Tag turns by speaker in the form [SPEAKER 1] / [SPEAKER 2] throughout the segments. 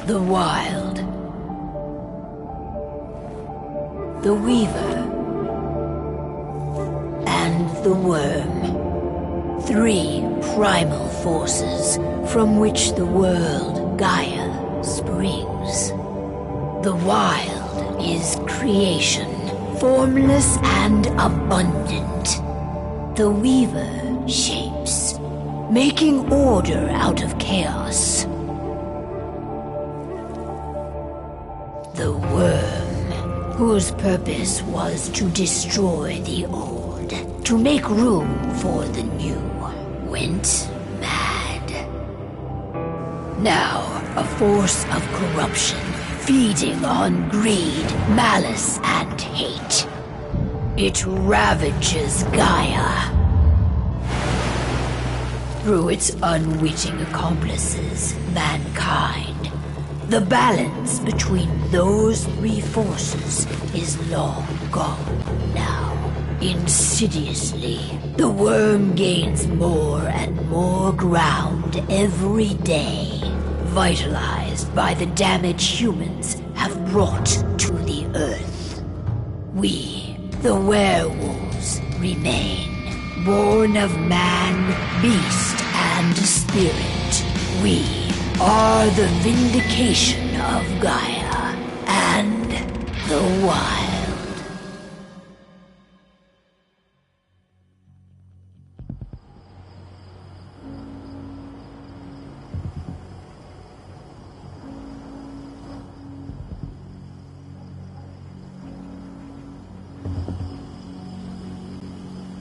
[SPEAKER 1] The Wild. The Weaver. And the Worm. 3 primal forces from which the world, Gaia, springs. The Wild is creation, formless and abundant. The Weaver shapes, making order out of chaos. The Worm, whose purpose was to destroy the old, to make room for the new, went mad. Now, a force of corruption, feeding on greed, malice, and hate. It ravages Gaia. Through its unwitting accomplices, mankind. The balance between those 3 forces is long gone now. Insidiously, the Worm gains more and more ground every day, vitalized by the damage humans have brought to the Earth. We, the werewolves, remain, born of man, beast, and spirit. We are the vindication of Gaia and the Wild.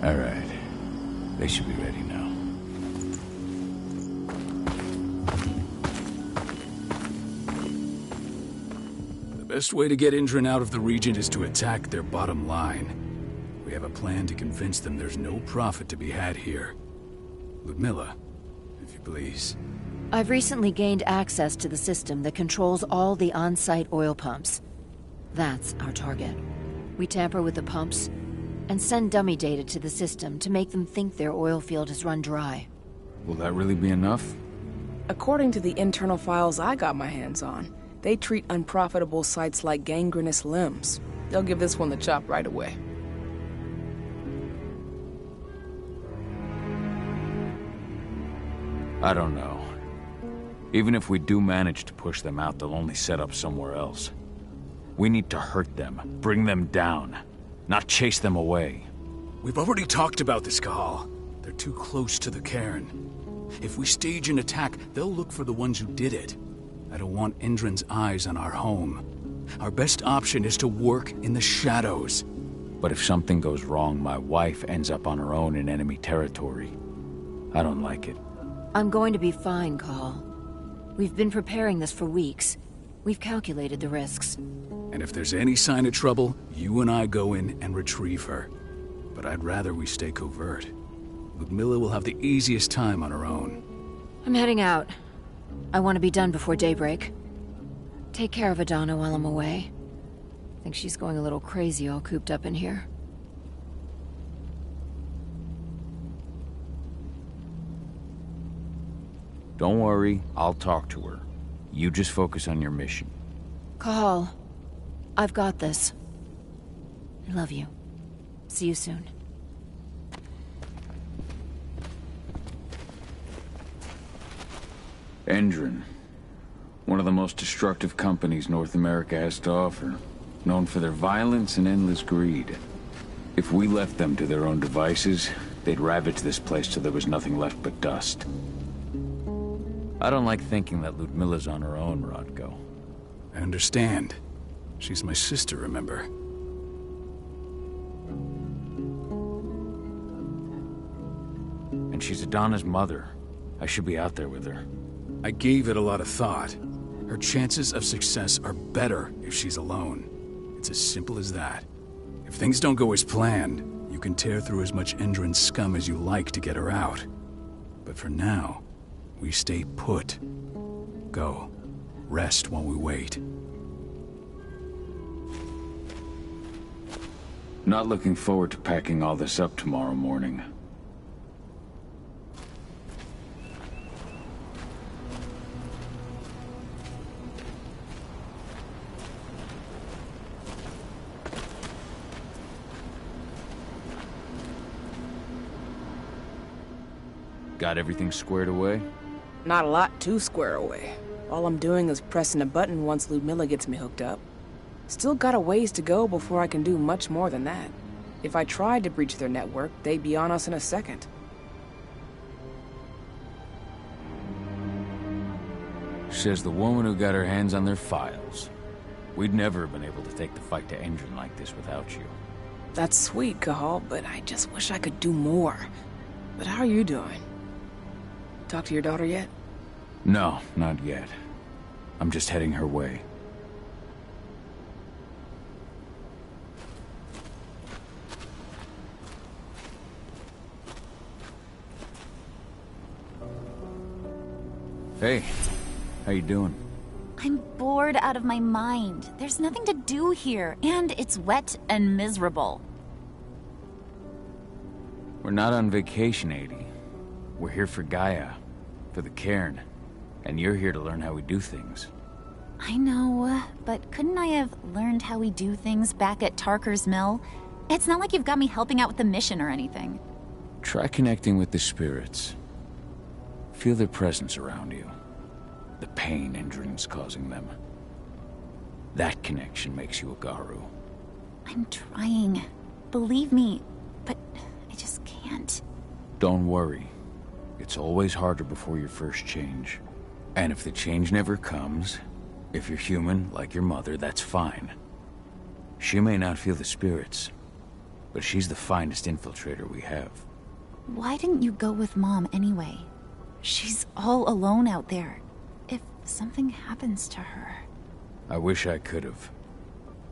[SPEAKER 2] All right. They should be ready now.
[SPEAKER 3] The best way to get Indran out of the region is to attack their bottom line. We have a plan to convince them there's no profit to be had here. Ludmilla, if you please.
[SPEAKER 4] I've recently gained access to the system that controls all the on-site oil pumps. That's our target. We tamper with the pumps and send dummy data to the system to make them think their oil field has run dry.
[SPEAKER 2] Will that really be enough?
[SPEAKER 5] According to the internal files I got my hands on, they treat unprofitable sites like gangrenous limbs. They'll give this one the chop right away.
[SPEAKER 2] I don't know. Even if we do manage to push them out, they'll only set up somewhere else. We need to hurt them, bring them down, not chase them away.
[SPEAKER 3] We've already talked about this, Kahal. They're too close to the cairn. If we stage an attack, they'll look for the ones who did it. I don't want Indran's eyes on our home. Our best option is to work in the shadows.
[SPEAKER 2] But if something goes wrong, my wife ends up on her own in enemy territory. I don't like it.
[SPEAKER 4] I'm going to be fine, Call. We've been preparing this for weeks. We've calculated the risks.
[SPEAKER 3] And if there's any sign of trouble, you and I go in and retrieve her. But I'd rather we stay covert. Ludmilla will have the easiest time on her own.
[SPEAKER 4] I'm heading out. I want to be done before daybreak. Take care of Adana while I'm away. I think she's going a little crazy all cooped up in here.
[SPEAKER 2] Don't worry, I'll talk to her. You just focus on your mission.
[SPEAKER 4] Call. I've got this. I love you. See you soon.
[SPEAKER 2] Endron. One of the most destructive companies North America has to offer. Known for their violence and endless greed. If we left them to their own devices, they'd ravage this place till there was nothing left but dust. I don't like thinking that Ludmilla's on her own, Rodko.
[SPEAKER 3] I understand. She's my sister, remember?
[SPEAKER 2] And she's Adana's mother. I should be out there with her.
[SPEAKER 3] I gave it a lot of thought. Her chances of success are better if she's alone. It's as simple as that. If things don't go as planned, you can tear through as much Indran scum as you like to get her out. But for now, we stay put. Go. Rest while we wait.
[SPEAKER 2] Not looking forward to packing all this up tomorrow morning. Got everything squared away?
[SPEAKER 5] Not a lot to square away. All I'm doing is pressing a button once Ludmilla gets me hooked up. Still got a ways to go before I can do much more than that. If I tried to breach their network, they'd be on us in a second.
[SPEAKER 2] Says the woman who got her hands on their files. We'd never have been able to take the fight to Endron like this without you.
[SPEAKER 5] That's sweet, Cahal, but I just wish I could do more. But how are you doing? Talk to your daughter yet?
[SPEAKER 2] No, not yet. I'm just heading her way. Hey, how you doing?
[SPEAKER 6] I'm bored out of my mind. There's nothing to do here, and it's wet and miserable.
[SPEAKER 2] We're not on vacation, Adie. We're here for Gaia, for the cairn, and you're here to learn how we do things.
[SPEAKER 6] I know, but couldn't I have learned how we do things back at Tarker's Mill? It's not like you've got me helping out with the mission or anything.
[SPEAKER 2] Try connecting with the spirits. Feel their presence around you. The pain Endron's causing them. That connection makes you a Garu.
[SPEAKER 6] I'm trying. Believe me, but I just can't.
[SPEAKER 2] Don't worry. It's always harder before your first change. And if the change never comes, if you're human, like your mother, that's fine. She may not feel the spirits, but she's the finest infiltrator we have.
[SPEAKER 6] Why didn't you go with Mom anyway? She's all alone out there. If something happens to her...
[SPEAKER 2] I wish I could have.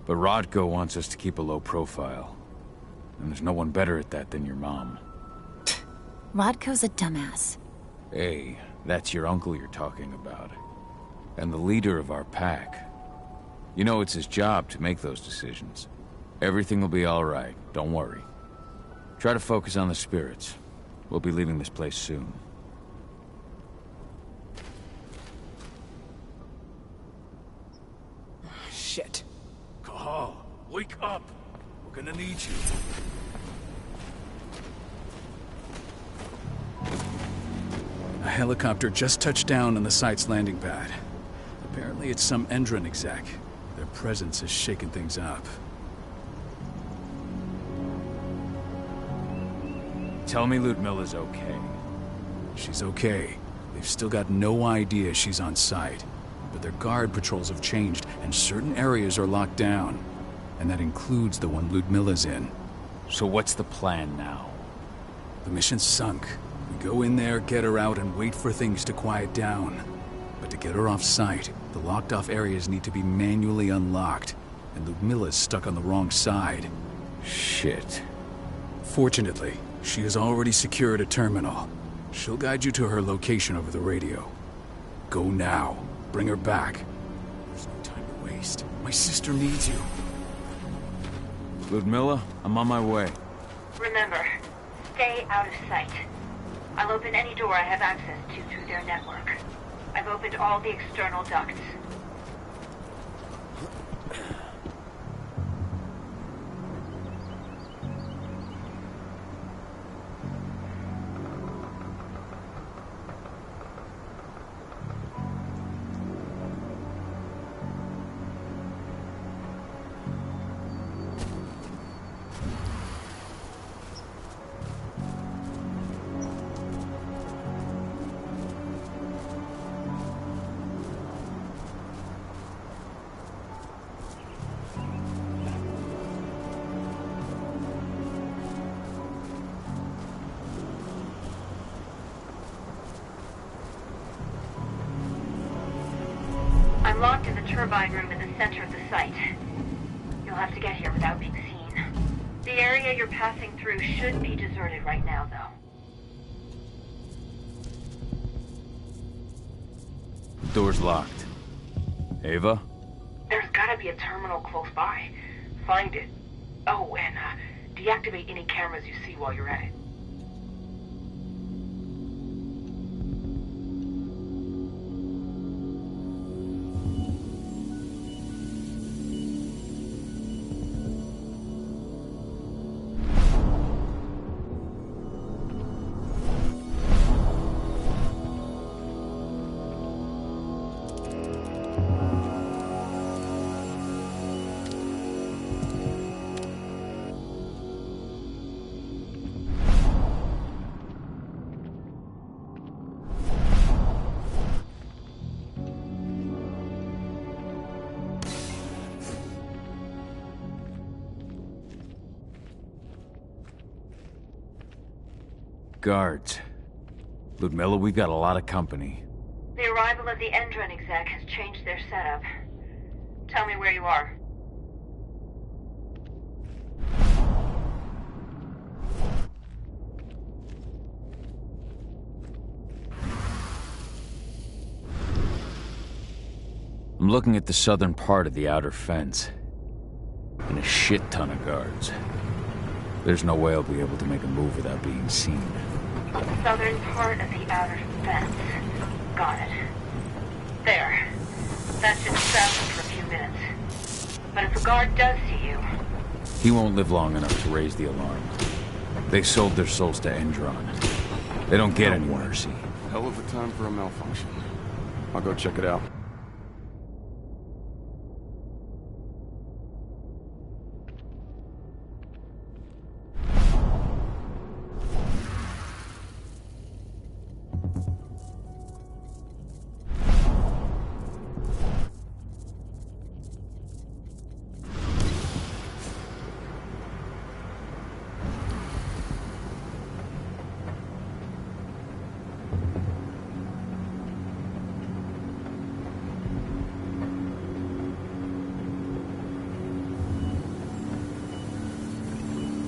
[SPEAKER 2] But Rodko wants us to keep a low profile. And there's no one better at that than your mom.
[SPEAKER 6] Rodko's a dumbass.
[SPEAKER 2] Hey, that's your uncle you're talking about. And the leader of our pack. You know it's his job to make those decisions. Everything will be all right, don't worry. Try to focus on the spirits. We'll be leaving this place soon.
[SPEAKER 5] Shit.
[SPEAKER 3] Cahal, wake up! We're gonna need you. A helicopter just touched down on the site's landing pad. Apparently it's some Endron exec. Their presence has shaken things up.
[SPEAKER 2] Tell me Ludmilla's okay.
[SPEAKER 3] She's okay. They've still got no idea she's on site. But their guard patrols have changed, and certain areas are locked down. And that includes the one Ludmilla's in.
[SPEAKER 2] So what's the plan now?
[SPEAKER 3] The mission's sunk. We go in there, get her out, and wait for things to quiet down. But to get her off site, the locked-off areas need to be manually unlocked. And Ludmilla's stuck on the wrong side.
[SPEAKER 2] Shit.
[SPEAKER 3] Fortunately, she has already secured a terminal. She'll guide you to her location over the radio. Go now. Bring her back. There's no time to waste. My sister needs you.
[SPEAKER 2] Ludmilla, I'm on my way.
[SPEAKER 1] Remember, stay out of sight. I'll open any door I have access to through their network. I've opened all the external ducts. I'm locked in the turbine room in the center of the site. You'll have to get here without being seen. The area you're passing through should be deserted right now, though.
[SPEAKER 2] The door's locked. Ava?
[SPEAKER 1] There's gotta be a terminal close by. Find it. Oh, and deactivate any cameras you see while you're at it.
[SPEAKER 2] guards. Ludmilla, we've got a lot of company.
[SPEAKER 1] The arrival of the Endron exec has changed their setup. Tell me where you are.
[SPEAKER 2] I'm looking at the southern part of the outer fence. And a shit ton of guards. There's no way I'll be able to make a move without being seen.
[SPEAKER 1] The southern part of the outer fence. Got it. There. That should stop them for a few minutes. But if a guard does see you...
[SPEAKER 2] He won't live long enough to raise the alarm. They sold their souls to Endron. They don't get any mercy.
[SPEAKER 7] Hell of a time for a malfunction. I'll go check it out.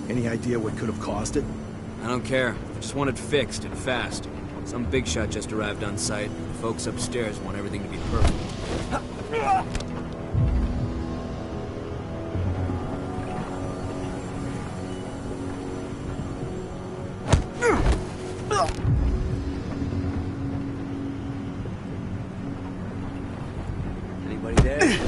[SPEAKER 8] Any idea what could have caused it?
[SPEAKER 9] I don't care. Just want it fixed and fast. Some big shot just arrived on site. The folks upstairs want everything to be perfect. Anybody there?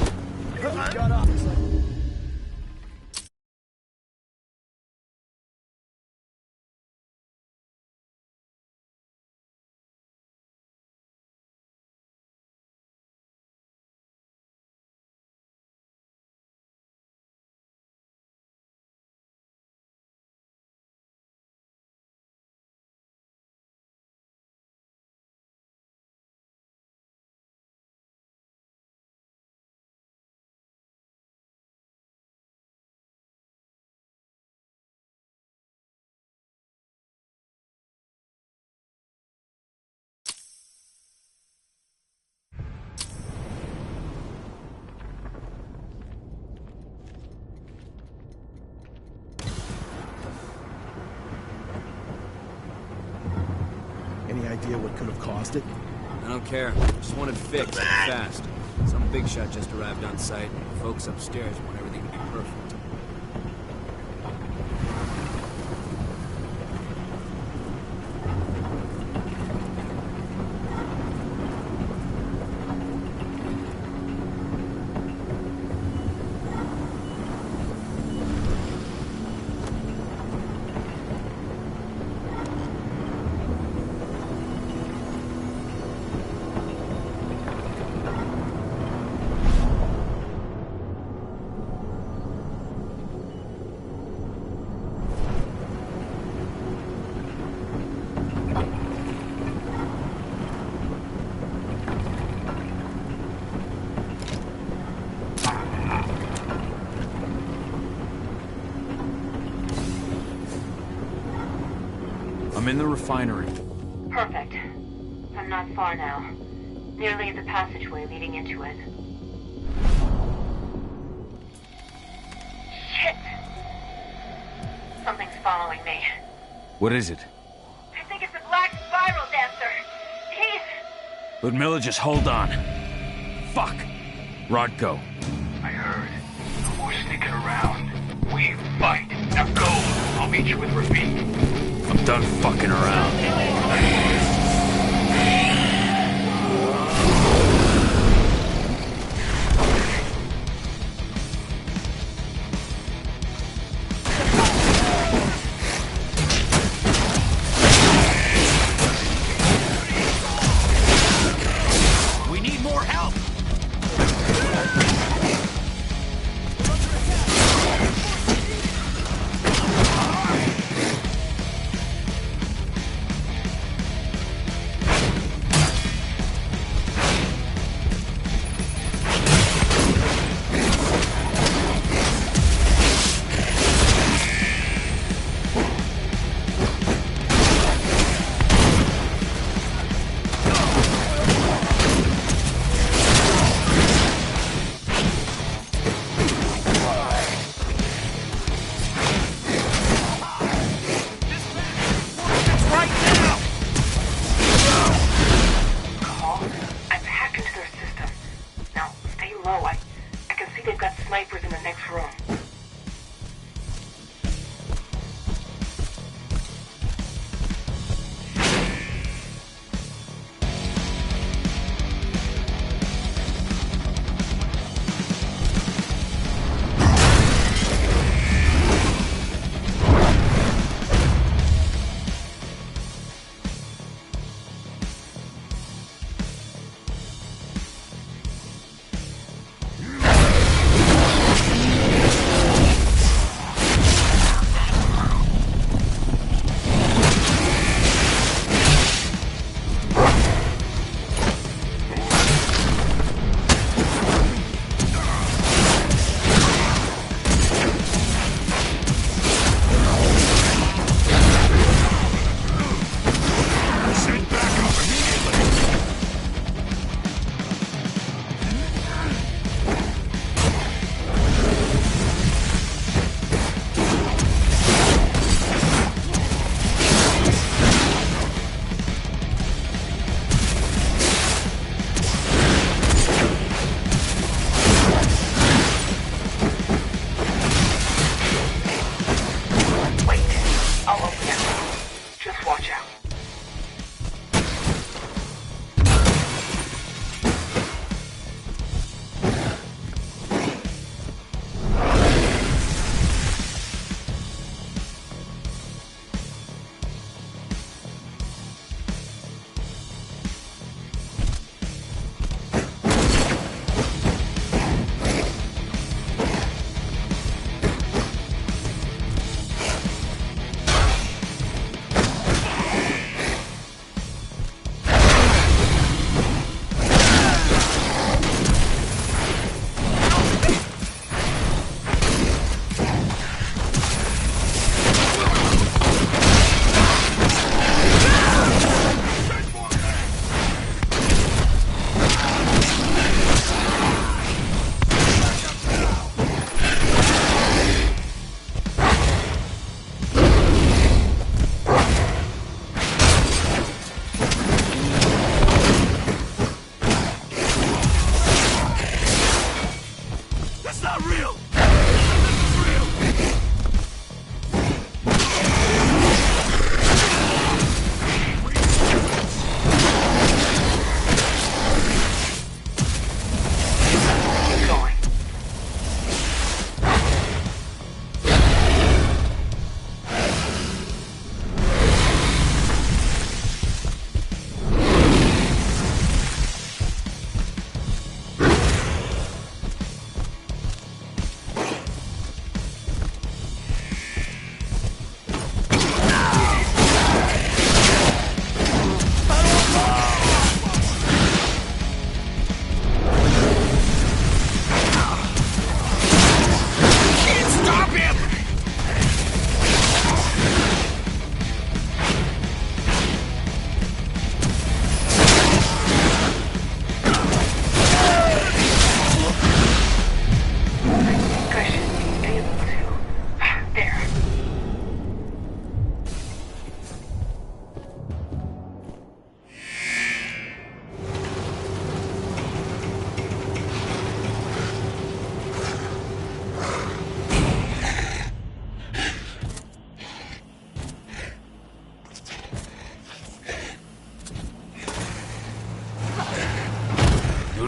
[SPEAKER 8] Any idea what could have caused it?
[SPEAKER 9] I don't care. Just want it fixed and fast. Some big shot just arrived on site. The folks upstairs want everything to be perfect.
[SPEAKER 2] I'm in the refinery.
[SPEAKER 1] Perfect. I'm not far now. Nearly at the passageway leading into it. Shit! Something's following me.
[SPEAKER 2] What is it?
[SPEAKER 1] I think it's a black spiral dancer. He's...
[SPEAKER 2] Ludmilla, just hold on. Fuck. Rodko.
[SPEAKER 10] I heard. We're sneaking around. We fight. Now go. I'll meet you with Rafik.
[SPEAKER 2] I'm done fucking around.
[SPEAKER 10] We need more help.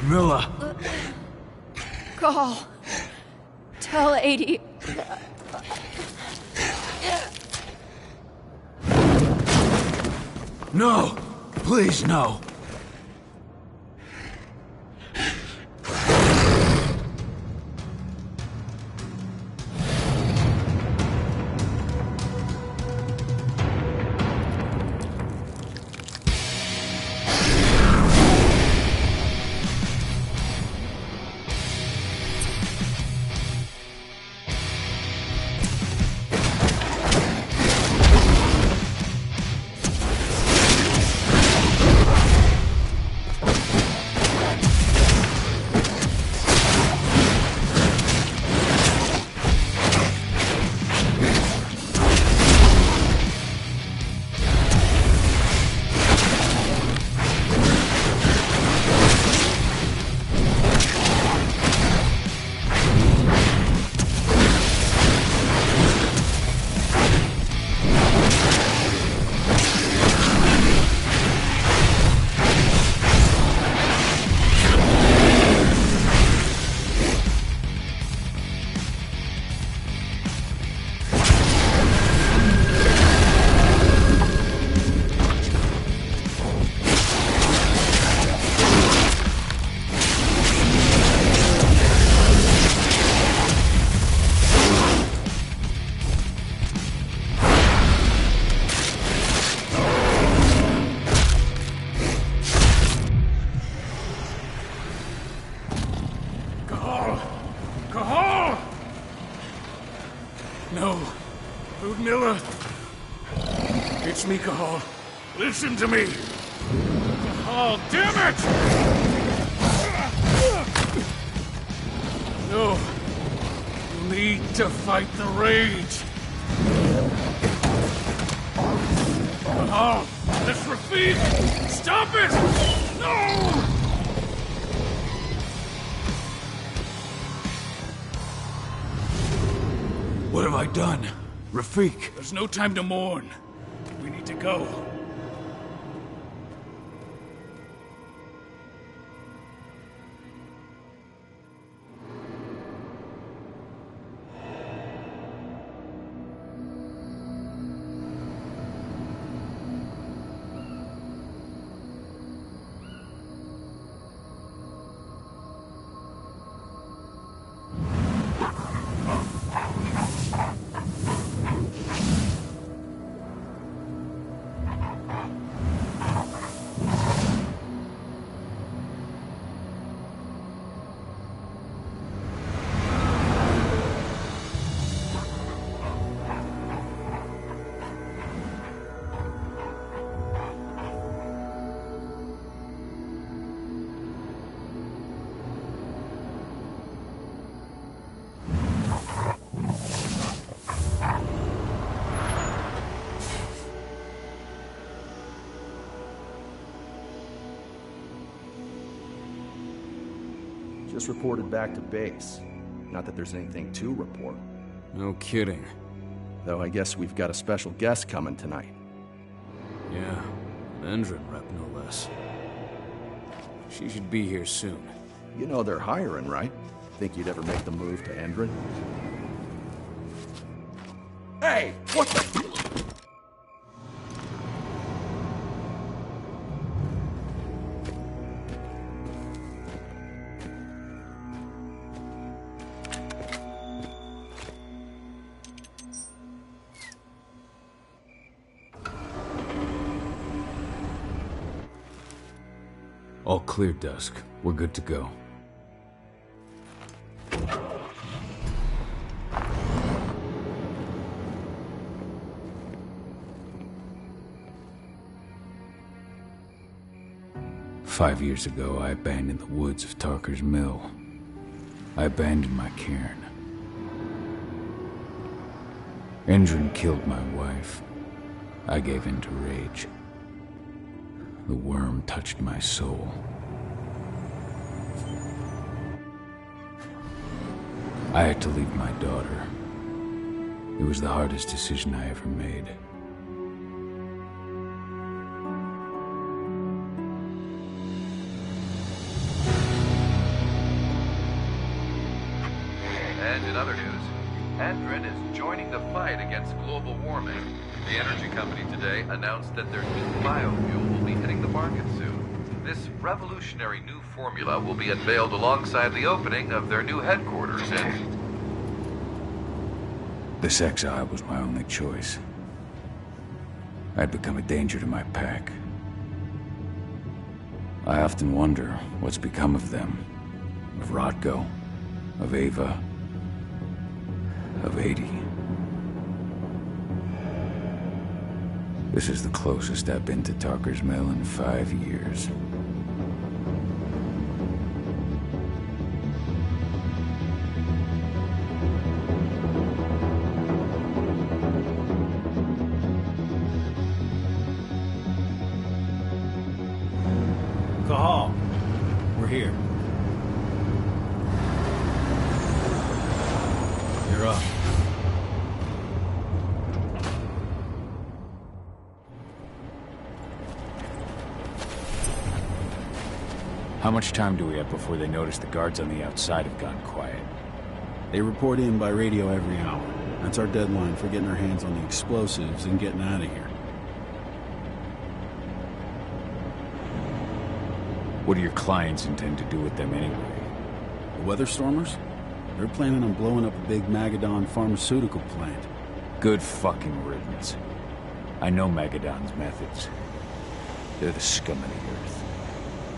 [SPEAKER 3] Miller!
[SPEAKER 4] Call. Tell 80.
[SPEAKER 3] No! Please, no!
[SPEAKER 11] No. Ludmilla. It's me, Cahal. Listen to me. Cahal, damn it! No. You need to fight the rage. Cahal, this Rafik! Stop it! No!
[SPEAKER 3] What have I done? Rafik!
[SPEAKER 11] There's no time to mourn. We need to go.
[SPEAKER 8] Just reported back to base. Not that there's anything to report.
[SPEAKER 9] No kidding.
[SPEAKER 8] Though I guess we've got a special guest coming tonight.
[SPEAKER 9] Yeah, an Endron rep, no less. She should be here soon.
[SPEAKER 8] You know they're hiring, right? Think you'd ever make the move to Endron? Hey! What the...
[SPEAKER 2] All clear, Dusk. We're good to go. "5 years ago, I abandoned the woods of Tarker's Mill. I abandoned my cairn. Endron killed my wife. I gave in to rage. The worm touched my soul. I had to leave my daughter. It was the hardest decision I ever made.
[SPEAKER 12] In other news, Andrin is joining the fight against global warming. The energy company today announced that their new biofuel will be hitting the market soon. This revolutionary new formula will be unveiled alongside the opening of their new headquarters in...
[SPEAKER 2] This exile was my only choice. I'd become a danger to my pack. I often wonder what's become of them. Of Rodko, of Ava, of 80. This is the closest I've been to Tarker's Mill in 5 years.
[SPEAKER 13] Cahal, we're here. You're up.
[SPEAKER 2] How much time do we have before they notice the guards on the outside have gone quiet?
[SPEAKER 13] They report in by radio every hour. That's our deadline for getting our hands on the explosives and getting out of here.
[SPEAKER 2] What do your clients intend to do with them anyway?
[SPEAKER 13] The Weatherstormers? They're planning on blowing up a big Magadon pharmaceutical plant.
[SPEAKER 2] Good fucking riddance. I know Magadon's methods. They're the scum of the earth.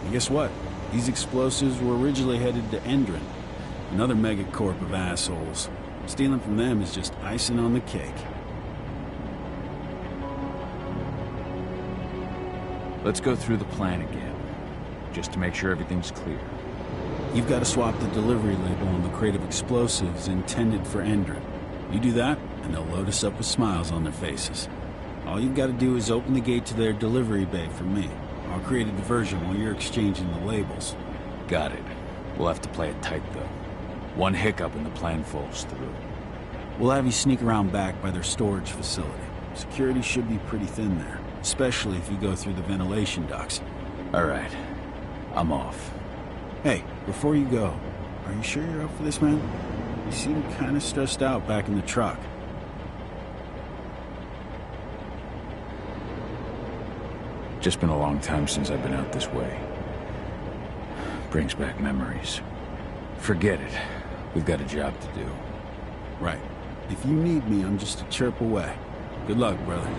[SPEAKER 13] And guess what? These explosives were originally headed to Endrin, another megacorp of assholes. Stealing from them is just icing on the cake.
[SPEAKER 2] Let's go through the plan again, just to make sure everything's clear.
[SPEAKER 13] You've got to swap the delivery label on the crate of explosives intended for Endrin. You do that, and they'll load us up with smiles on their faces. All you've got to do is open the gate to their delivery bay for me. I'll create a diversion while you're exchanging the labels.
[SPEAKER 2] Got it. We'll have to play it tight, though. One hiccup and the plan falls through.
[SPEAKER 13] We'll have you sneak around back by their storage facility. Security should be pretty thin there, especially if you go through the ventilation ducts.
[SPEAKER 2] All right. I'm off.
[SPEAKER 13] Hey, before you go, are you sure you're up for this, man? You seem kind of stressed out back in the truck.
[SPEAKER 2] Just been a long time since I've been out this way. Brings back memories. Forget it. We've got a job to do.
[SPEAKER 13] Right. If you need me, I'm just a chirp away. Good luck, brother.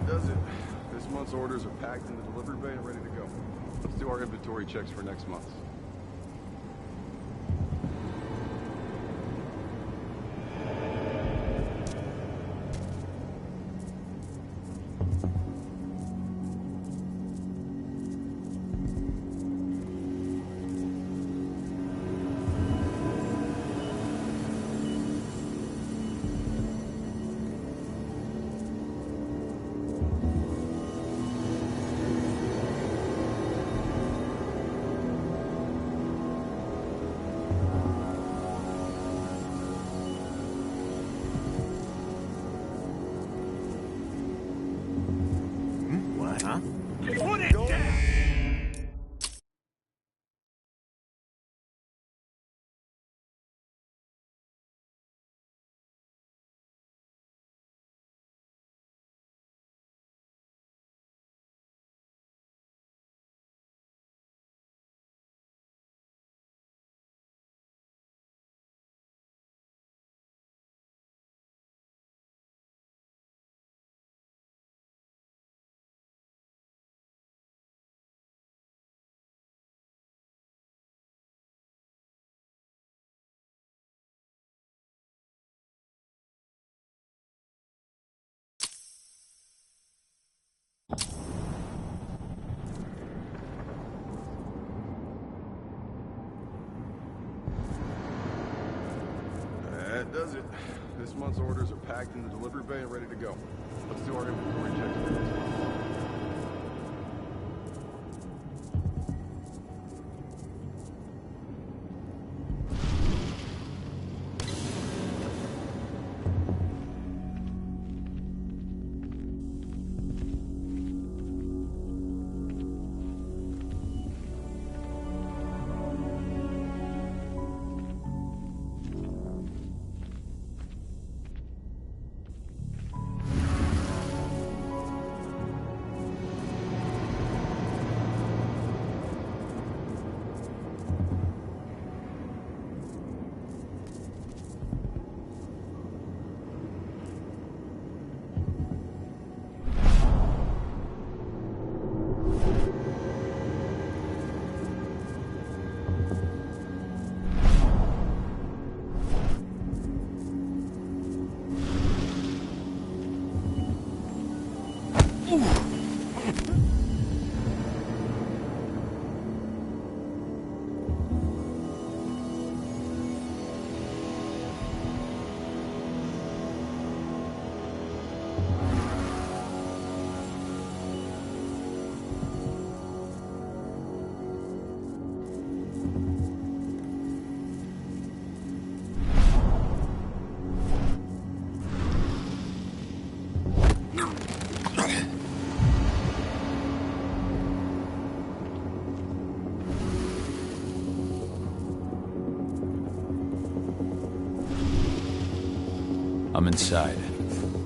[SPEAKER 7] Does it. This month's orders are packed in the delivery bay and ready to go. Let's do our inventory checks for next month. This month's orders are packed in the delivery bay and ready to go. Let's do our inventory checks for next month.
[SPEAKER 2] I'm inside.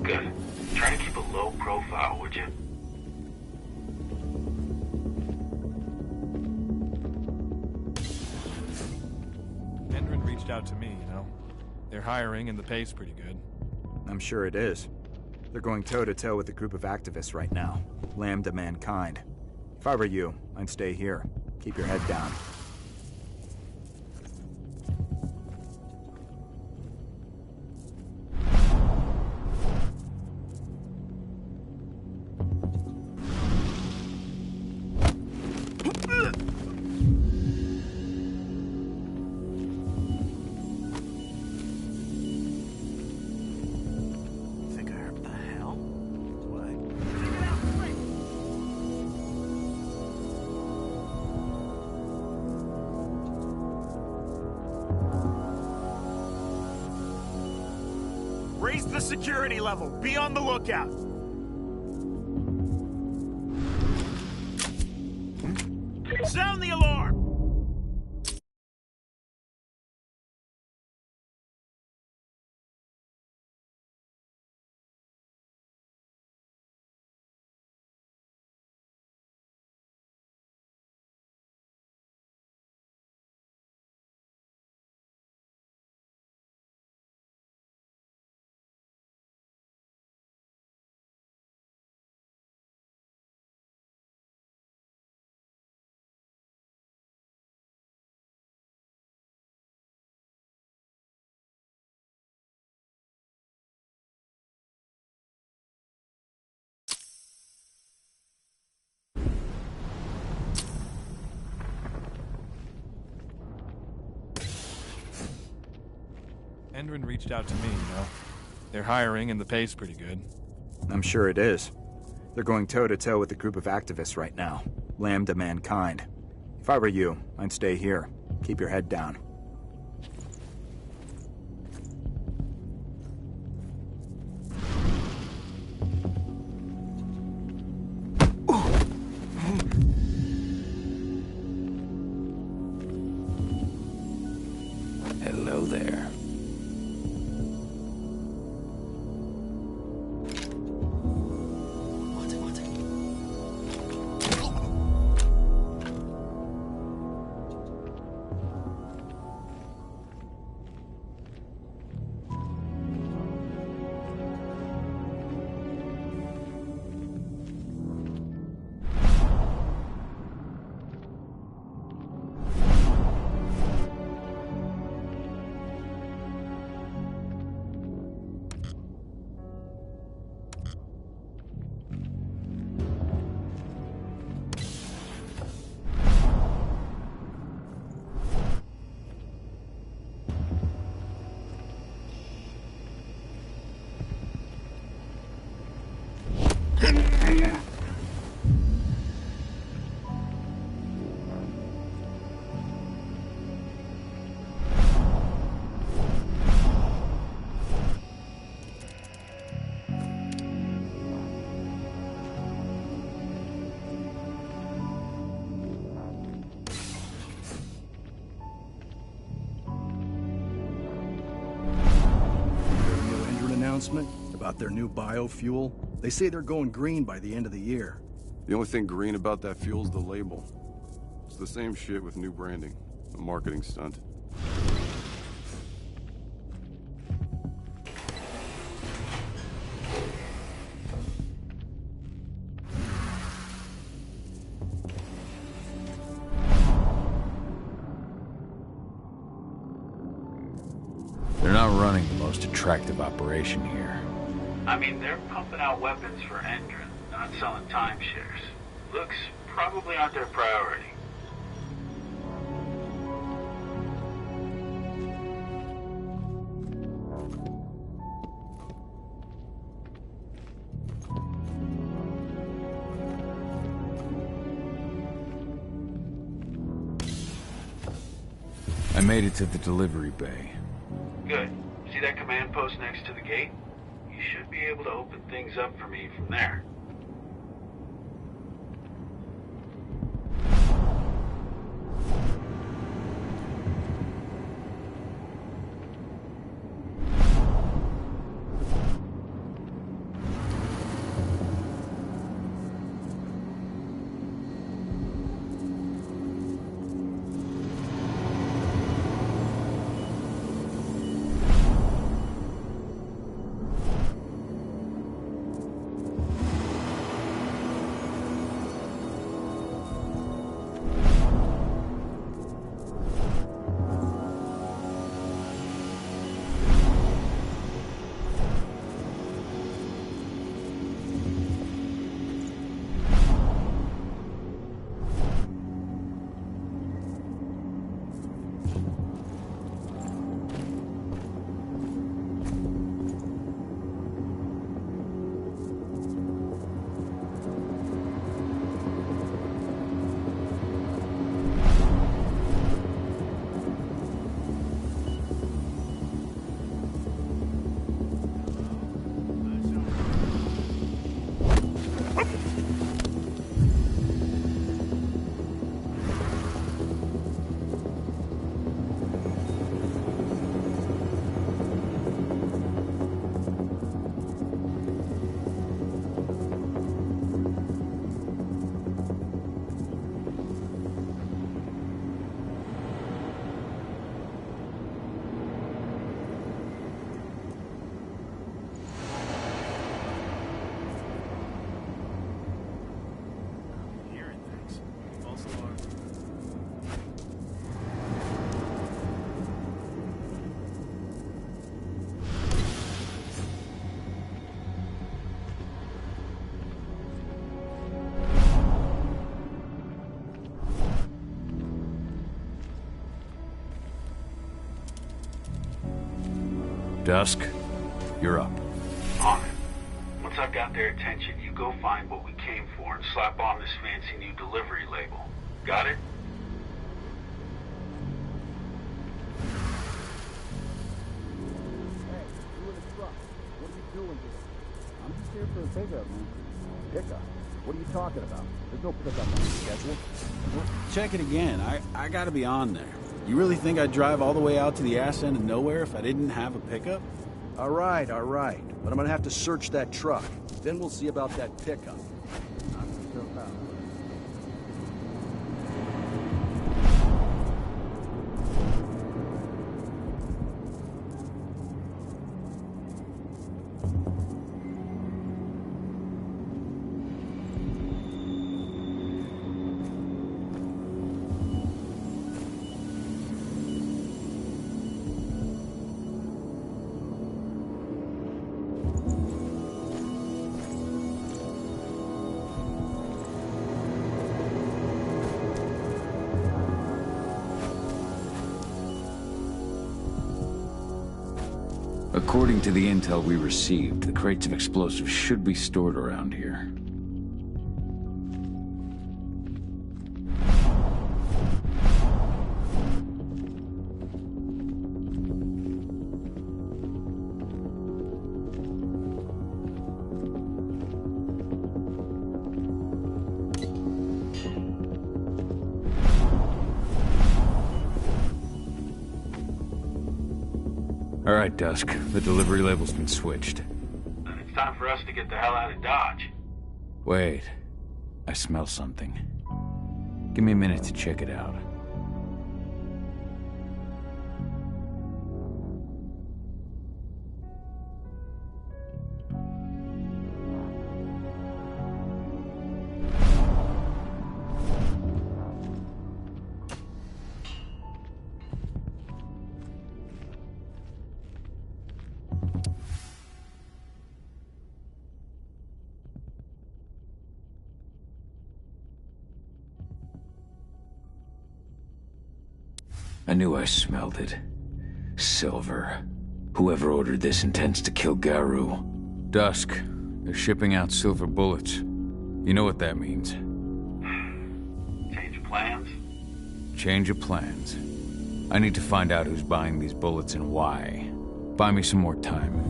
[SPEAKER 10] Good. Try to keep a low profile, would you?
[SPEAKER 14] Endrin reached out to me, you know. They're hiring and the pay's pretty good.
[SPEAKER 8] I'm sure it is. They're going toe-to-toe with a group of activists right now. Lambda mankind. If I were you, I'd stay here. Keep your head down.
[SPEAKER 15] Raise the security level. Be on the lookout. Sound the alarm!
[SPEAKER 14] Endrin reached out to me, you know. They're hiring and the pay's pretty good.
[SPEAKER 8] I'm sure it is. They're going toe-to-toe with a group of activists right now. Lambda mankind. If I were you, I'd stay here. Keep your head down.
[SPEAKER 2] Hello there.
[SPEAKER 16] About their new biofuel. They say they're going green by the end of the year.
[SPEAKER 7] The only thing green about that fuel is the label. It's the same shit with new branding. A marketing stunt.
[SPEAKER 2] They're not running the most attractive operation here.
[SPEAKER 10] I mean, they're pumping out weapons for Endron, not selling timeshares. Looks probably aren't their priority.
[SPEAKER 2] I made it to the delivery bay.
[SPEAKER 10] Good. See that command post next to the gate? You should be able to open things up for me from there.
[SPEAKER 2] Dusk, you're up.
[SPEAKER 10] On it. Once I've got their attention, you go find what we came for and slap on this fancy new delivery label. Got it?
[SPEAKER 17] Hey, you in the truck. What are you doing here? I'm just here for a pickup, man. Pickup? What are you talking about? There's no pickup on the schedule.
[SPEAKER 13] Well, check it again. I gotta be on there. You really think I'd drive all the way out to the ass end of nowhere if I didn't have a pickup?
[SPEAKER 16] All right. But I'm gonna have to search that truck. Then we'll see about that pickup.
[SPEAKER 2] According to the intel we received, the crates of explosives should be stored around here. All right, Dusk. The delivery label's been switched.
[SPEAKER 10] Then it's time for us to get the hell out of Dodge.
[SPEAKER 2] Wait. I smell something. Give me a minute to check it out. I knew I smelled it. Silver. Whoever ordered this intends to kill Garou. Dusk. They're shipping out silver bullets. You know what that means.
[SPEAKER 10] Change of plans?
[SPEAKER 2] Change of plans. I need to find out who's buying these bullets and why. Buy me some more time.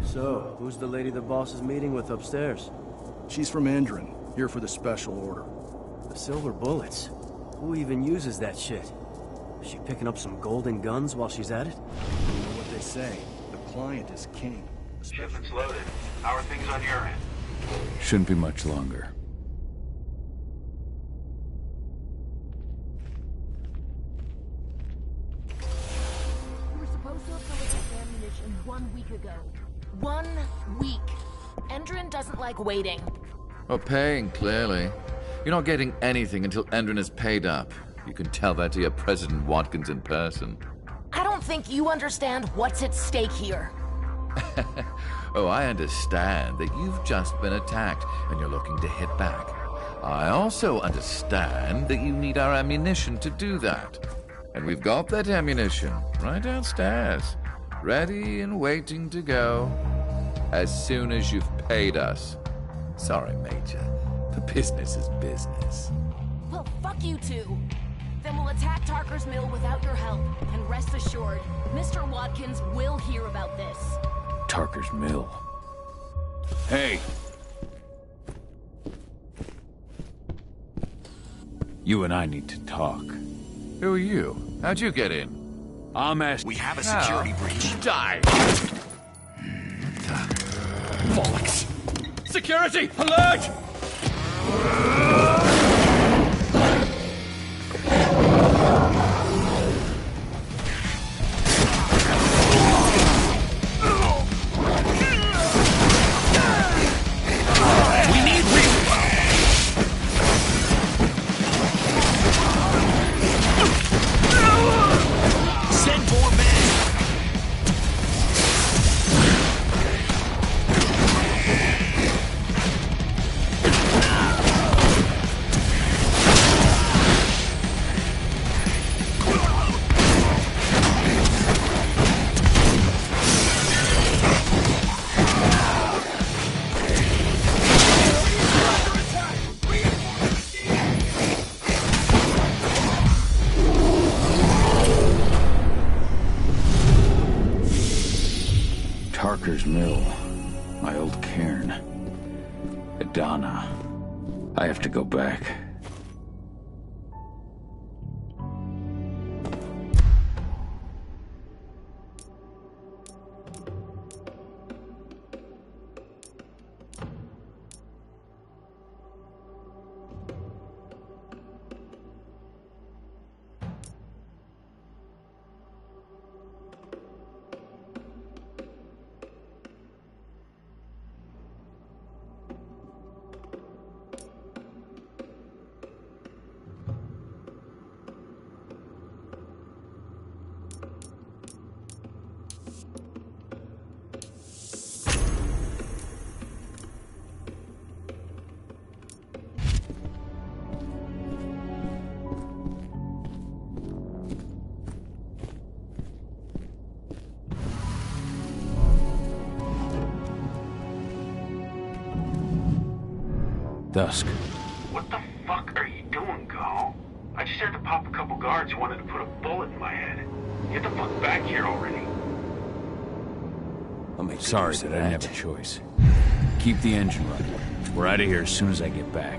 [SPEAKER 18] So, who's the lady the boss is meeting with upstairs?
[SPEAKER 16] She's from Endron, here for the special order.
[SPEAKER 18] The silver bullets? Who even uses that shit? Is she picking up some golden guns while she's at it?
[SPEAKER 16] You know what they say, the client is king.
[SPEAKER 10] Shipment's loaded. How are things on your end?
[SPEAKER 2] Shouldn't be much longer.
[SPEAKER 19] We were supposed to have delivered ammunition 1 week ago. 1 week. Endron doesn't like waiting.
[SPEAKER 12] Well, paying, clearly. You're not getting anything until Endron is paid up. You can tell that to your President Watkins in person.
[SPEAKER 19] I don't think you understand what's at stake here.
[SPEAKER 12] Oh, I understand that you've just been attacked and you're looking to hit back. I also understand that you need our ammunition to do that. And we've got that ammunition right downstairs, ready and waiting to go as soon as you've paid us. Sorry, Major, but business is business.
[SPEAKER 19] Well, fuck you two. Then we'll attack Tarker's Mill without your help. And rest assured, Mr. Watkins will hear about this.
[SPEAKER 2] Tarker's Mill. Hey! You and I need to talk.
[SPEAKER 12] Who are you? How'd you get in?
[SPEAKER 2] I'm asking.
[SPEAKER 20] We have a security breach.
[SPEAKER 12] Die!
[SPEAKER 20] Bollocks! Security! Alert!
[SPEAKER 2] Tarker's Mill. My old cairn. Adana. I have to go back. Dusk.
[SPEAKER 10] What the fuck are you doing, Gal? I just had to pop a couple guards who wanted to put a bullet in my head. Get the fuck back here already.
[SPEAKER 2] Sorry, but I didn't have a choice. Keep the engine running. We're out of here as soon as I get back.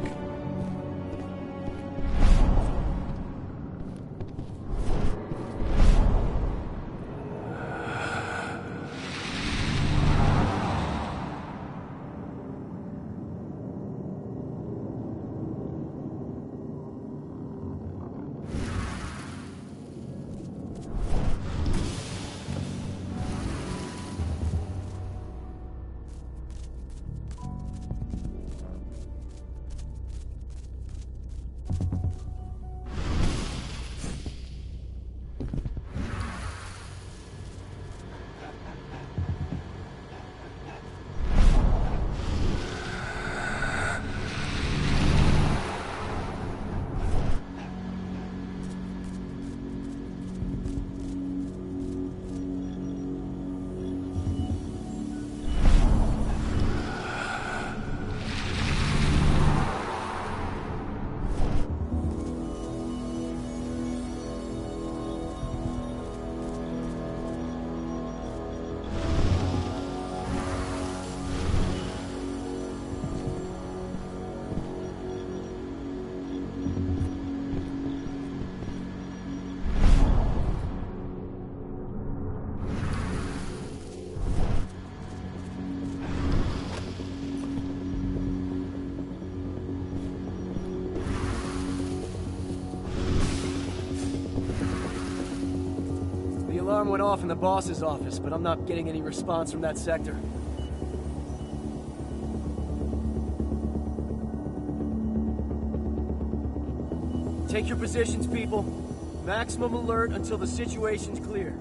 [SPEAKER 18] The alarm went off in the boss's office, but I'm not getting any response from that sector. Take your positions, people. Maximum alert until the situation's clear.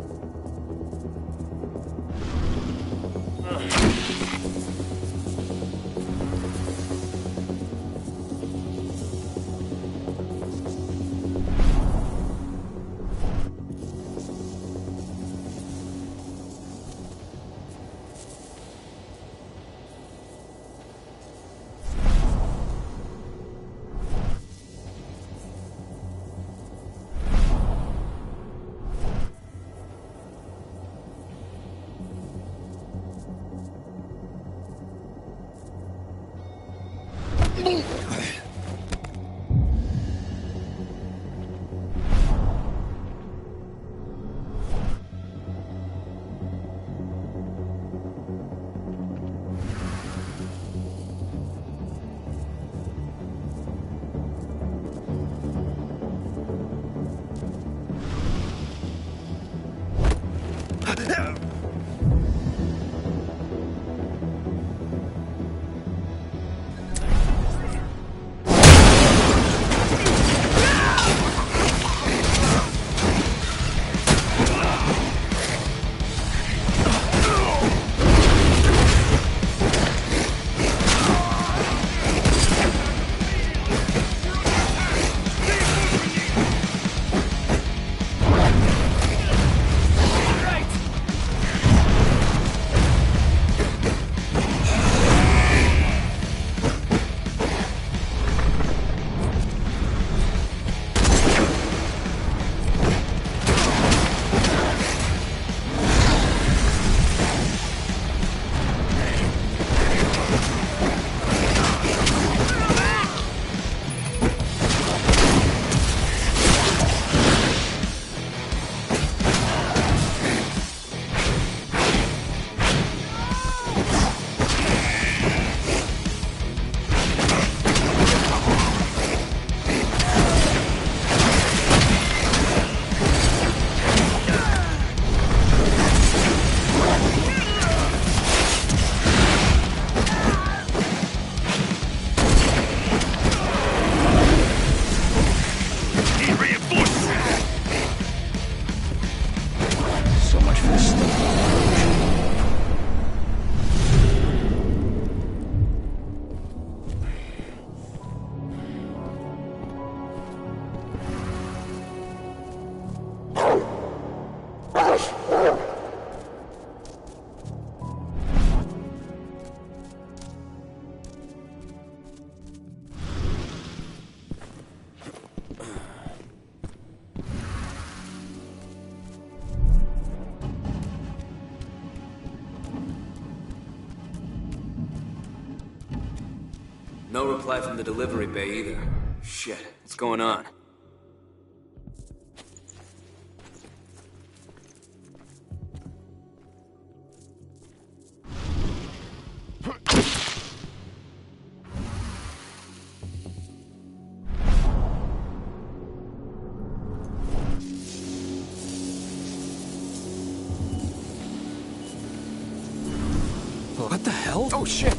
[SPEAKER 9] No reply from the delivery bay either. Shit, what's going on?
[SPEAKER 3] What the hell? Oh, shit!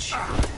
[SPEAKER 20] bitch!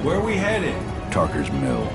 [SPEAKER 13] Where are we headed?
[SPEAKER 2] Tarker's Mill.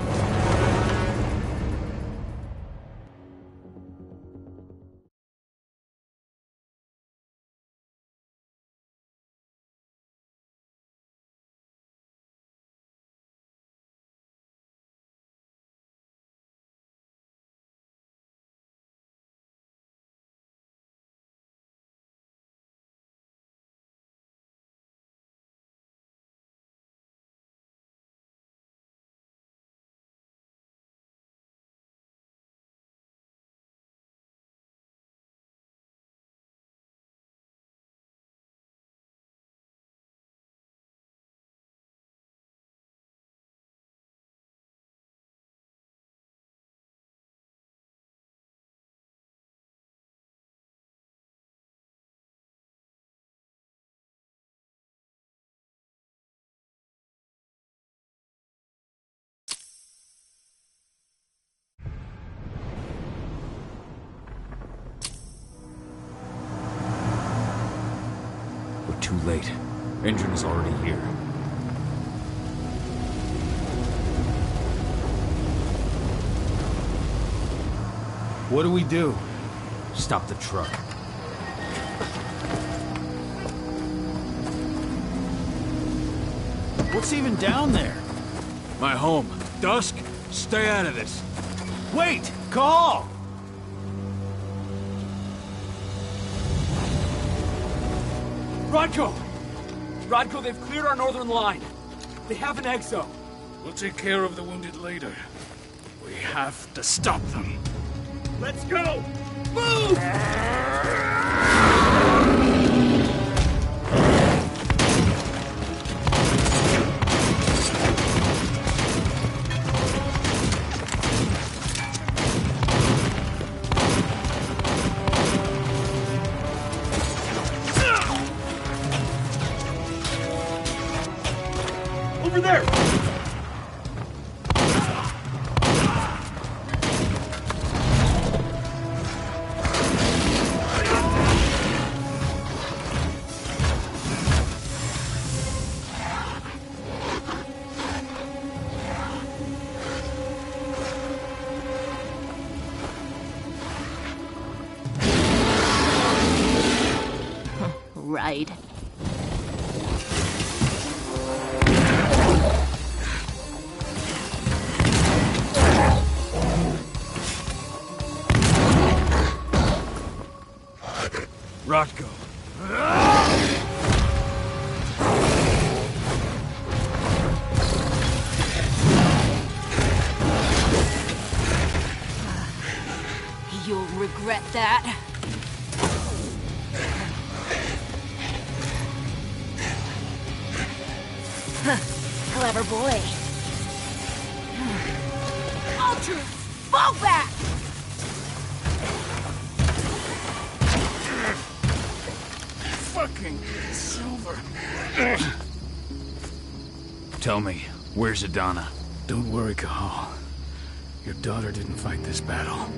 [SPEAKER 2] Too late. Engine is already here.
[SPEAKER 13] What do we do?
[SPEAKER 2] Stop the truck.
[SPEAKER 13] What's even down there?
[SPEAKER 3] My home. Dusk, stay out of this.
[SPEAKER 13] Wait! Call!
[SPEAKER 20] Rodko! Rodko, they've cleared our northern line. They have an exo.
[SPEAKER 11] We'll take care of the wounded later. We have to stop them.
[SPEAKER 15] Let's go! Move! Over there!
[SPEAKER 19] Right.
[SPEAKER 3] Rotko.
[SPEAKER 19] You'll regret that. Clever boy. Ultra, fall back!
[SPEAKER 11] Fucking Silver.
[SPEAKER 2] Tell me, where's Adana?
[SPEAKER 3] Don't worry, Cahal. Your daughter didn't fight this battle.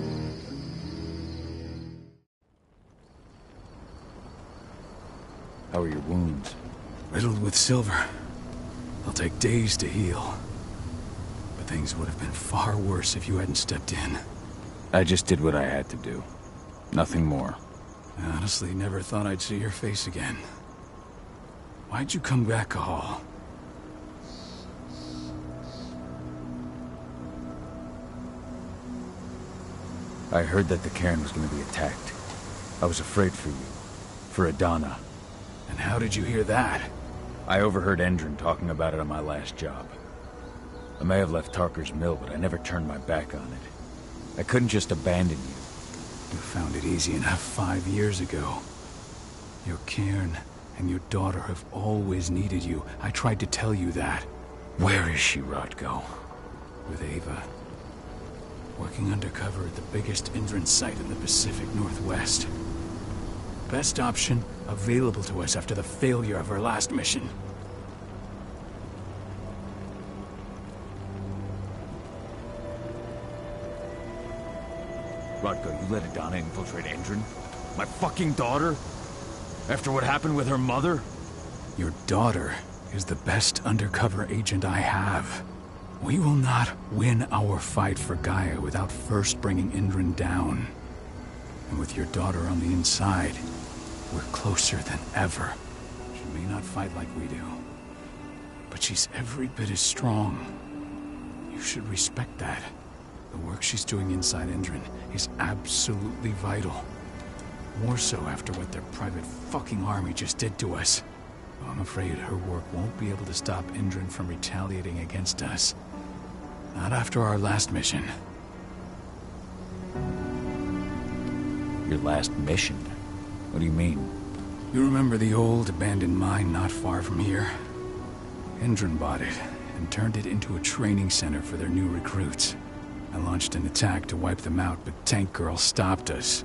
[SPEAKER 2] How are your wounds?
[SPEAKER 3] Riddled with silver. They'll take days to heal. But things would have been far worse if you hadn't stepped in.
[SPEAKER 2] I just did what I had to do. Nothing more.
[SPEAKER 3] I honestly never thought I'd see your face again. Why'd you come back, Cahal?
[SPEAKER 2] I heard that the cairn was going to be attacked. I was afraid for you. For Adana.
[SPEAKER 3] And how did you hear that?
[SPEAKER 2] I overheard Endron talking about it on my last job. I may have left Tarker's Mill, but I never turned my back on it. I couldn't just abandon you.
[SPEAKER 3] You found it easy enough 5 years ago. Your cairn and your daughter have always needed you. I tried to tell you that.
[SPEAKER 2] Where is she, Rotko?
[SPEAKER 3] With Ava. Working undercover at the biggest Endron site in the Pacific Northwest. Best option available to us after the failure of our last mission.
[SPEAKER 2] Rotko, you let Adana infiltrate Endron? My fucking daughter? After what happened with her mother?
[SPEAKER 3] Your daughter is the best undercover agent I have. We will not win our fight for Gaia without first bringing Endron down. And with your daughter on the inside, we're closer than ever. She may not fight like we do, but she's every bit as strong. You should respect that. The work she's doing inside Endron is absolutely vital. More so after what their private fucking army just did to us. I'm afraid her work won't be able to stop Endron from retaliating against us. Not after our last mission.
[SPEAKER 2] Your last mission? What do you mean?
[SPEAKER 3] You remember the old abandoned mine not far from here? Endron bought it and turned it into a training center for their new recruits. I launched an attack to wipe them out, but Tank Girl stopped us.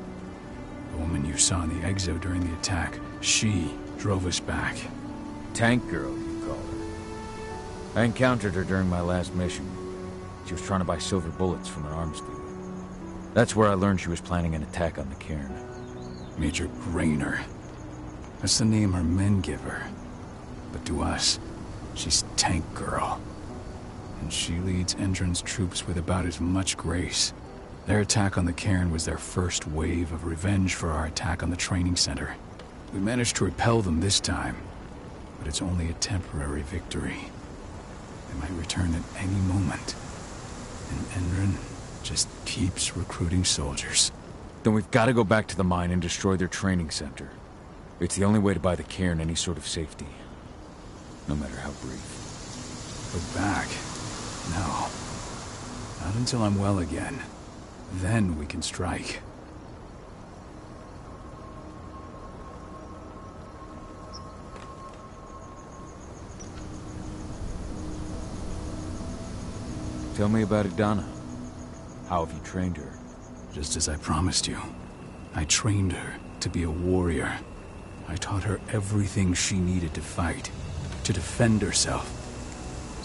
[SPEAKER 3] The woman you saw in the exo during the attack, she drove us back.
[SPEAKER 2] Tank Girl, you call her? I encountered her during my last mission. She was trying to buy silver bullets from an arms dealer. That's where I learned she was planning an attack on the cairn.
[SPEAKER 3] Major Grainer. That's the name her men give her. But to us, she's Tank Girl. And she leads Endron's troops with about as much grace. Their attack on the cairn was their first wave of revenge for our attack on the training center. We managed to repel them this time, but it's only a temporary victory. They might return at any moment. And Endron just keeps recruiting soldiers.
[SPEAKER 2] Then we've got to go back to the mine and destroy their training center. It's the only way to buy the cairn any sort of safety. No matter how brief.
[SPEAKER 3] Go back? No. Not until I'm well again. Then we can strike.
[SPEAKER 2] Tell me about Adana. How have you trained her?
[SPEAKER 3] Just as I promised you. I trained her to be a warrior. I taught her everything she needed to fight, to defend herself.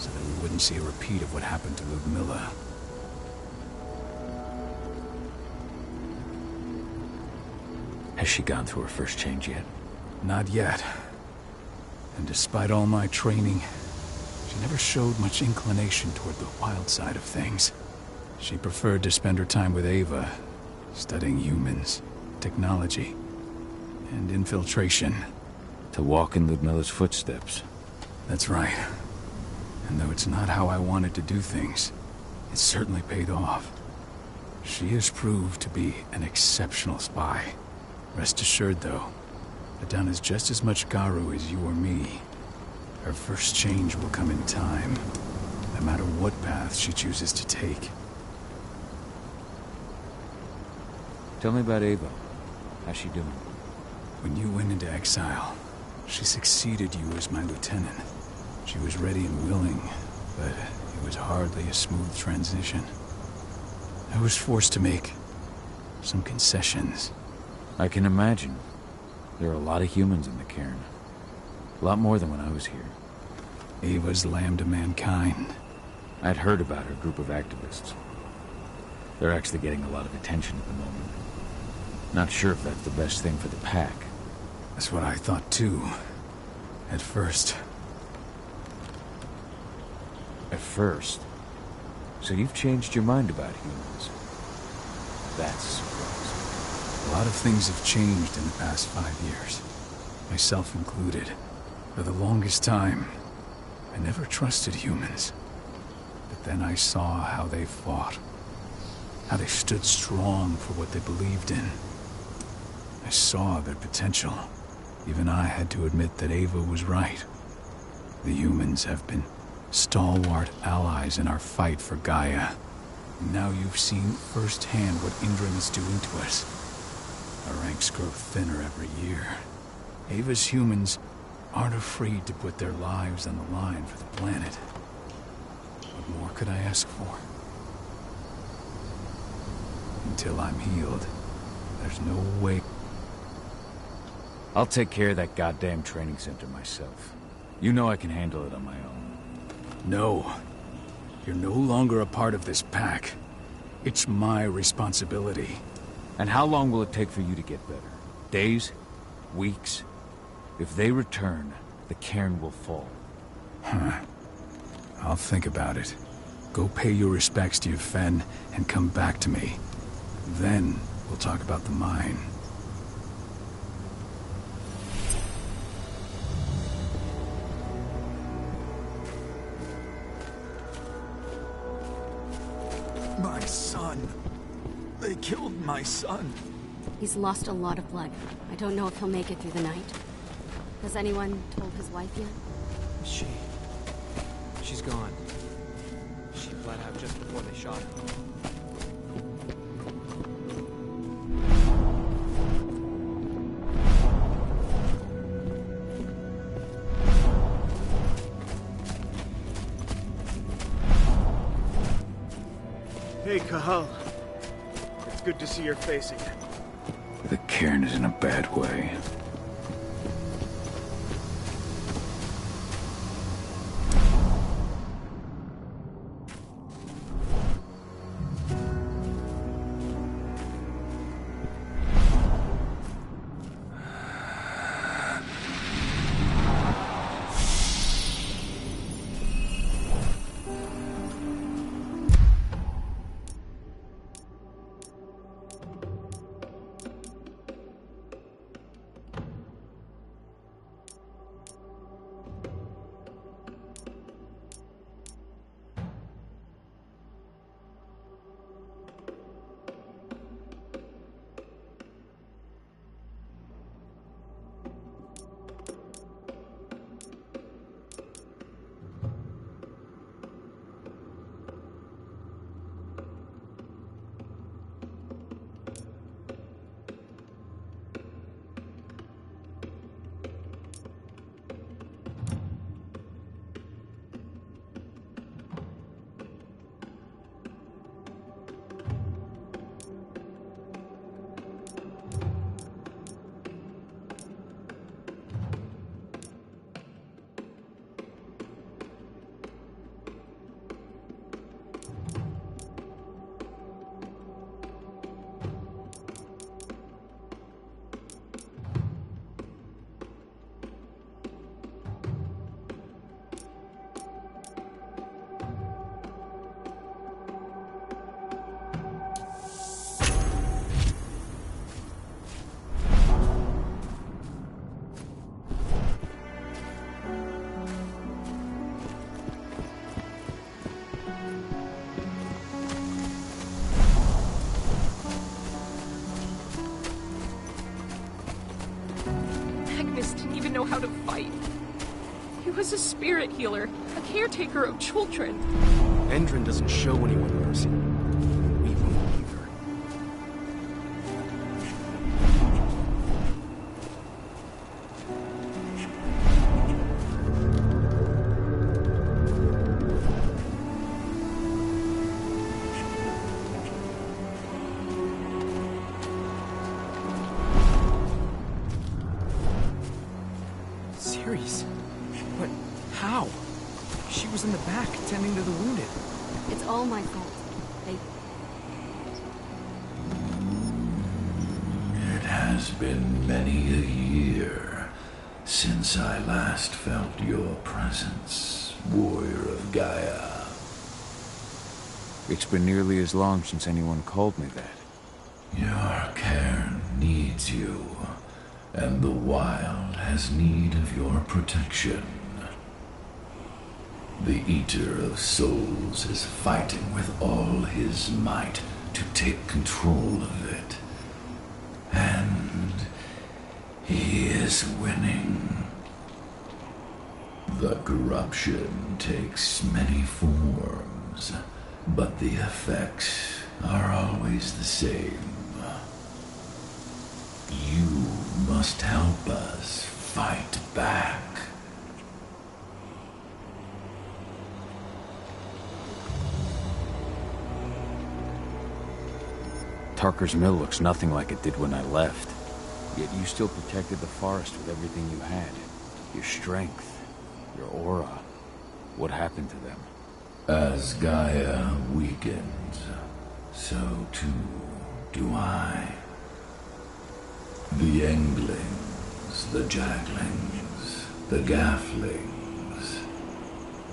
[SPEAKER 3] so that we wouldn't see a repeat of what happened to Ludmilla.
[SPEAKER 2] Has she gone through her first change yet?
[SPEAKER 3] Not yet. And despite all my training, she never showed much inclination toward the wild side of things. She preferred to spend her time with Ava, studying humans, technology, and infiltration.
[SPEAKER 2] To walk in Ludmilla's footsteps.
[SPEAKER 3] That's right. And though it's not how I wanted to do things, it certainly paid off. She has proved to be an exceptional spy. Rest assured, though, Adan is just as much Garu as you or me. Her first change will come in time, no matter what path she chooses to take.
[SPEAKER 2] Tell me about Ava. How's she doing?
[SPEAKER 3] When you went into exile, she succeeded you as my lieutenant. She was ready and willing, but it was hardly a smooth transition. I was forced to make some concessions.
[SPEAKER 2] I can imagine. There are a lot of humans in the cairn. A lot more than when I was here.
[SPEAKER 3] Ava's lamb to mankind.
[SPEAKER 2] I'd heard about her group of activists. They're actually getting a lot of attention at the moment. Not sure if that's the best thing for the pack.
[SPEAKER 3] That's what I thought too. At first.
[SPEAKER 2] At first? So you've changed your mind about humans? That's surprising.
[SPEAKER 3] A lot of things have changed in the past 5 years. Myself included. For the longest time, I never trusted humans. But then I saw how they fought. How they stood strong for what they believed in. I saw their potential. Even I had to admit that Ava was right. The humans have been stalwart allies in our fight for Gaia. Now you've seen firsthand what Indran is doing to us. Our ranks grow thinner every year. Ava's humans aren't afraid to put their lives on the line for the planet. What more could I ask for? Until I'm healed, there's no way.
[SPEAKER 2] I'll take care of that goddamn training center myself. You know I can handle it on my own.
[SPEAKER 3] No. You're no longer a part of this pack. It's my responsibility.
[SPEAKER 2] And how long will it take for you to get better? Days? Weeks? If they return, the cairn will fall.
[SPEAKER 3] Huh. I'll think about it. Go pay your respects to your Fen and come back to me. Then we'll talk about the mine.
[SPEAKER 21] My son. They killed my son.
[SPEAKER 22] He's lost a lot of blood. I don't know if he'll make it through the night. Has anyone told his wife yet?
[SPEAKER 9] She's gone. She bled out just before they shot her.
[SPEAKER 21] Hey, Kahal. It's good to see your face again.
[SPEAKER 2] The cairn is in a bad way.
[SPEAKER 5] was a spirit healer, a caretaker of children.
[SPEAKER 21] Endrin doesn't show anyone mercy. We won't either.
[SPEAKER 6] Ceres? But how? She was in the back, tending to the wounded.
[SPEAKER 22] It's all my fault.
[SPEAKER 23] It has been many a year since I last felt your presence, warrior of Gaia.
[SPEAKER 2] It's been nearly as long since anyone called me that.
[SPEAKER 23] Your cairn needs you, and the wild has need of your protection. The Eater of Souls is fighting with all his might to take control of it. And he is winning. The corruption takes many forms, but the effects are always the same. You must help us fight back.
[SPEAKER 2] Tarker's Mill looks nothing like it did when I left. Yet you still protected the forest with everything you had. Your strength, your aura. What happened to them?
[SPEAKER 23] As Gaia weakens, so too do I. The Englings, the Jacklings, the Gafflings,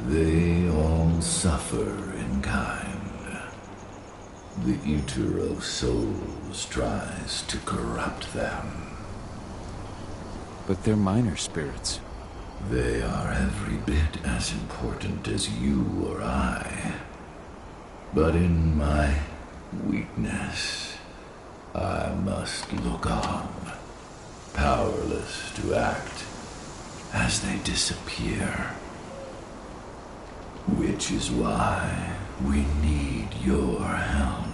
[SPEAKER 23] they all suffer in kind. The Eater of Souls tries to corrupt them.
[SPEAKER 2] But they're minor spirits.
[SPEAKER 23] They are every bit as important as you or I. But in my weakness, I must look on, powerless to act as they disappear. Which is why we need your help.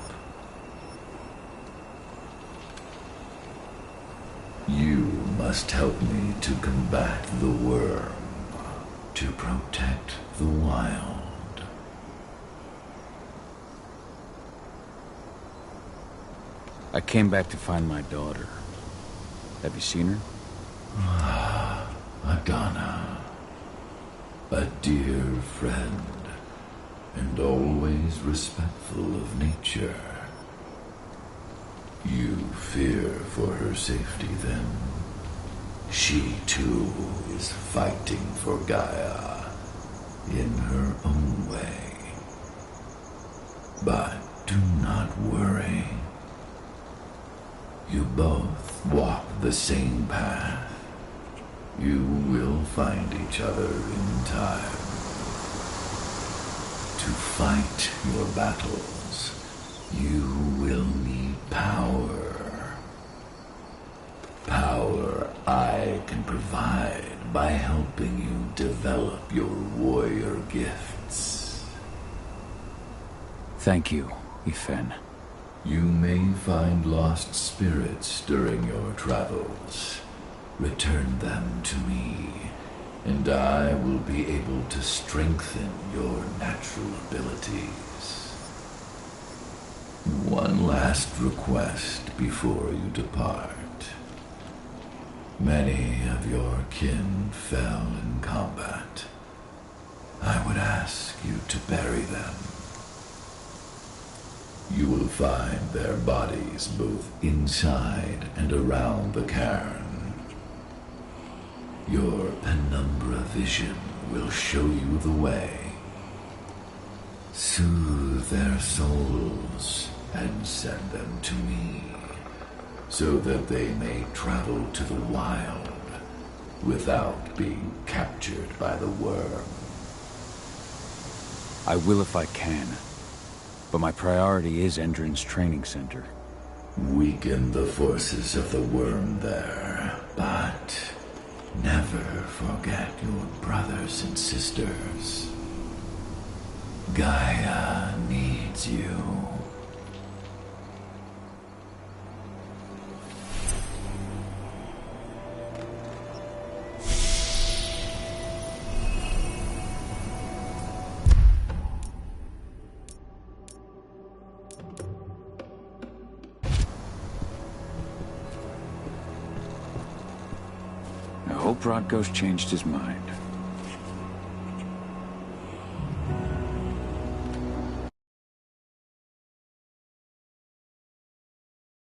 [SPEAKER 23] You must help me to combat the worm, to protect the wild.
[SPEAKER 2] I came back to find my daughter. Have you seen her?
[SPEAKER 23] Adana, a dear friend, and always respectful of nature. You fear for her safety, then? She, too, is fighting for Gaia in her own way. But do not worry. You both walk the same path. You will find each other in time. To fight your battles, you will need power. Power I can provide by helping you develop your warrior gifts.
[SPEAKER 2] Thank you, Ifen.
[SPEAKER 23] You may find lost spirits during your travels. Return them to me, and I will be able to strengthen your natural abilities. One last request before you depart. Many of your kin fell in combat. I would ask you to bury them. You will find their bodies both inside and around the cairn. Your penumbra vision will show you the way. Soothe their souls and send them to me, so that they may travel to the wild without being captured by the worm.
[SPEAKER 2] I will if I can. But my priority is Endrin's training center.
[SPEAKER 23] Weaken the forces of the worm there, but never forget your brothers. brothers and sisters. Gaia needs you.
[SPEAKER 2] I hope Rodko's changed his mind.